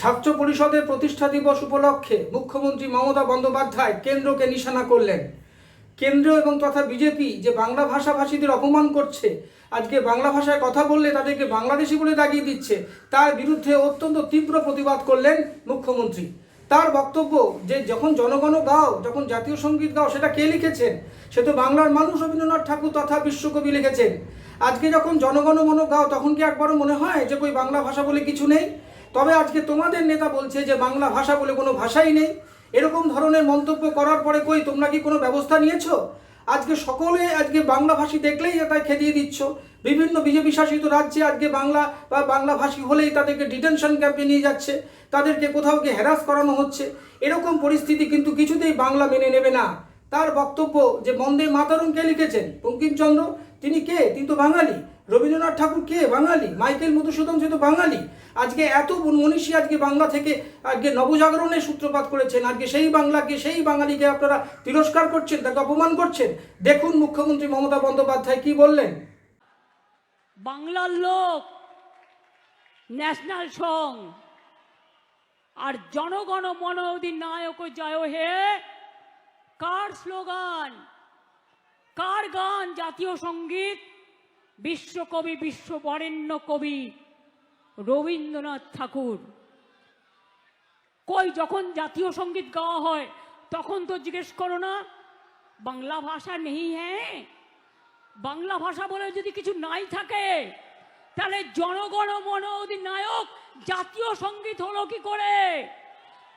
ছাত্র পরিষদের প্রতিষ্ঠা দিবস উপলক্ষে মুখ্যমন্ত্রী মমতা বন্দ্যোপাধ্যায় কেন্দ্রকে নিশানা করলেন। কেন্দ্র এবং তথা বিজেপি যে বাংলা ভাষাভাষীদের অপমান করছে, আজকে বাংলা ভাষায় কথা বললে তাদেরকে বাংলাদেশি বলে দাগিয়ে দিচ্ছে, তার বিরুদ্ধে অত্যন্ত তীব্র প্রতিবাদ করলেন মুখ্যমন্ত্রী। তার বক্তব্য যে যখন জনগণ গাও, যখন জাতীয় সঙ্গীত গাও, সেটা কে লিখেছেন? সে তো বাংলার মানুষ রবীন্দ্রনাথ ঠাকুর তথা বিশ্বকবি লিখেছেন। আজকে যখন জনগণ মন গাও, তখন কি একবারও মনে হয় যে কই বাংলা ভাষা বলে কিছু নেই? তবে আজকে তোমাদের নেতা বলছে যে বাংলা ভাষা বলে কোনো ভাষাই নেই। এরকম ধরনের মন্তব্য করার পরে কই তোমরা কি কোনো ব্যবস্থা নিয়েছো? আজকে সকলে আজকে বাংলাভাষী দেখলেই তাই খেদিয়ে দিচ্ছ। বিভিন্ন বিজেপি শাসিত রাজ্যে আজকে বাংলা বা বাংলাভাষী হলেই তাদেরকে ডিটেনশন ক্যাম্পে নিয়ে যাচ্ছে, তাদেরকে কোথাও গিয়ে হ্যারাস করানো হচ্ছে। এরকম পরিস্থিতি কিন্তু কিছুতেই বাংলা মেনে নেবে না। তার বক্তব্য যে বন্দে মাতরম কে লিখেছেন? বঙ্কিমচন্দ্র। তিনি কে? তিনি তো বাঙালি। রবীন্দ্রনাথ ঠাকুর কে? বাঙালি। মাইকেল মধুসূদন সে তো বাঙালি। আজকে এত মনীষী আজকে বাংলা থেকে আজকে নবজাগরণের সূত্রপাত করেছেন, আজকে সেই বাংলাকে, সেই বাঙালিকে আপনারা তিরস্কার করছেন, তাকে অপমান করছেন। দেখুন মুখ্যমন্ত্রী মমতা বন্দ্যোপাধ্যায় কি বললেন। বাংলার লোক, ন্যাশনাল সং আর জনগণ মন অধিনায়ক জয় হে কার স্লোগান, কার গান? জাতীয় সঙ্গীত, বিশ্বকবি, বিশ্ববরেণ্য কবি রবীন্দ্রনাথ ঠাকুর। কই যখন জাতীয় সঙ্গীত গাওয়া হয় তখন তো জিজ্ঞেস করো না বাংলা ভাষা নেই? হ্যাঁ, বাংলা ভাষা বলে যদি কিছু নাই থাকে তাহলে জনগণ মন অধিনায়ক জাতীয় সঙ্গীত হলো কি করে?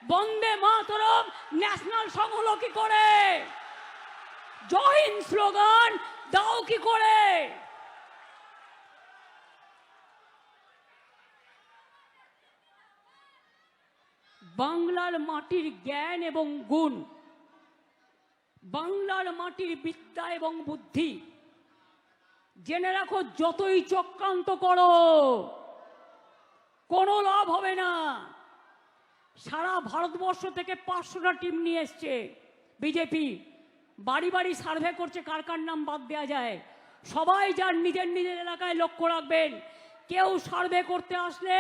বন্দে মাতরম ন্যাশনাল সং হলো কি করে? জয় হিন্দ স্লোগান দাও কি করে? বাংলার মাটির জ্ঞান এবং গুণ, বাংলার মাটির বিদ্যা এবং বুদ্ধি জেনে রাখো, যতই চক্রান্ত করো কোনো লাভ হবে না। সারা ভারতবর্ষ থেকে 500টা টিম নিয়ে এসছে বিজেপি, বাড়ি বাড়ি সার্ভে করছে কার কার নাম বাদ দেওয়া যায়। সবাই যার নিজের নিজের এলাকায় লক্ষ্য রাখবেন, কেউ সার্ভে করতে আসলে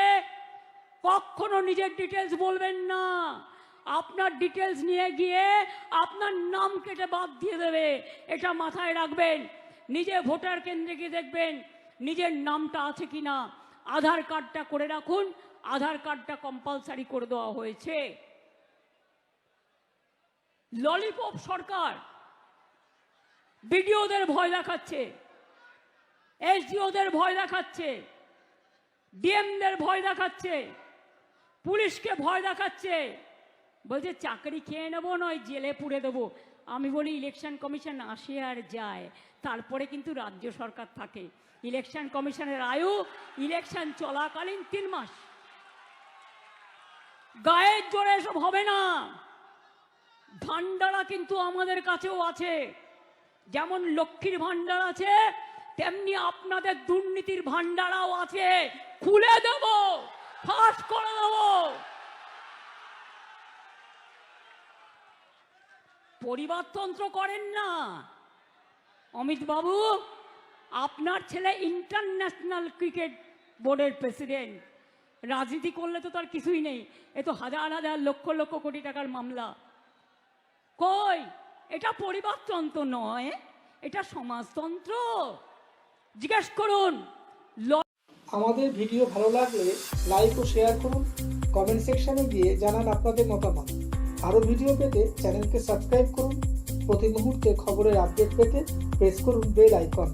কখনো নিজের ডিটেলস বলবেন না। আপনার ডিটেলস নিয়ে গিয়ে আপনার নাম কেটে বাদ দিয়ে দেবে, এটা মাথায় রাখবেন। নিজে ভোটার কেন্দ্রে গিয়ে দেখবেন নিজের নামটা আছে কিনা। আধার কার্ডটা করে রাখুন, আধার কার্ডটা কম্পালসারি করে দেওয়া হয়েছে। ললিপপ সরকার বিডিওদের ভয় দেখাচ্ছে, এসডিওদের ভয় দেখাচ্ছে, ডিএমদের ভয় দেখাচ্ছে, পুলিশকে ভয় দেখাচ্ছে, বলছে চাকরি খেয়ে নেবো, নয় জেলে পুড়ে দেবো। আমি বলি ইলেকশন কমিশন আসে আর যায়, তারপরে কিন্তু রাজ্য সরকার থাকে। ইলেকশন কমিশনের আয়ু ইলেকশন চলাকালীন 3 মাস। গায়ের জোরে এসব হবে না। ভান্ডারা কিন্তু আমাদের কাছেও আছে, যেমন লক্ষ্মীর ভান্ডার আছে তেমনি আপনাদের দুর্নীতির ভান্ডারাও আছে। খুলে দেব, ফাঁস করে দেব। পরিবারতন্ত্র করেন না অমিত বাবু। আপনার ছেলে ইন্টারন্যাশনাল ক্রিকেট বোর্ডের প্রেসিডেন্ট, রাজনীতি করলে তো তার কিছুই নেই। এ তো হাজার হাজার লক্ষ লক্ষ কোটি টাকার মামলা। কই, এটা পরিবারতন্ত্র নয়, এটা সমাজতন্ত্র। জিজ্ঞেস করুন। আমাদের ভিডিও ভালো লাগলে লাইক ও শেয়ার করুন, কমেন্ট সেকশনে গিয়ে জানান আপনাদের মতামত। আরও ভিডিও পেতে চ্যানেলকে সাবস্ক্রাইব করুন। প্রতি মুহূর্তে খবরের আপডেট পেতে প্রেস করুন বেল আইকন।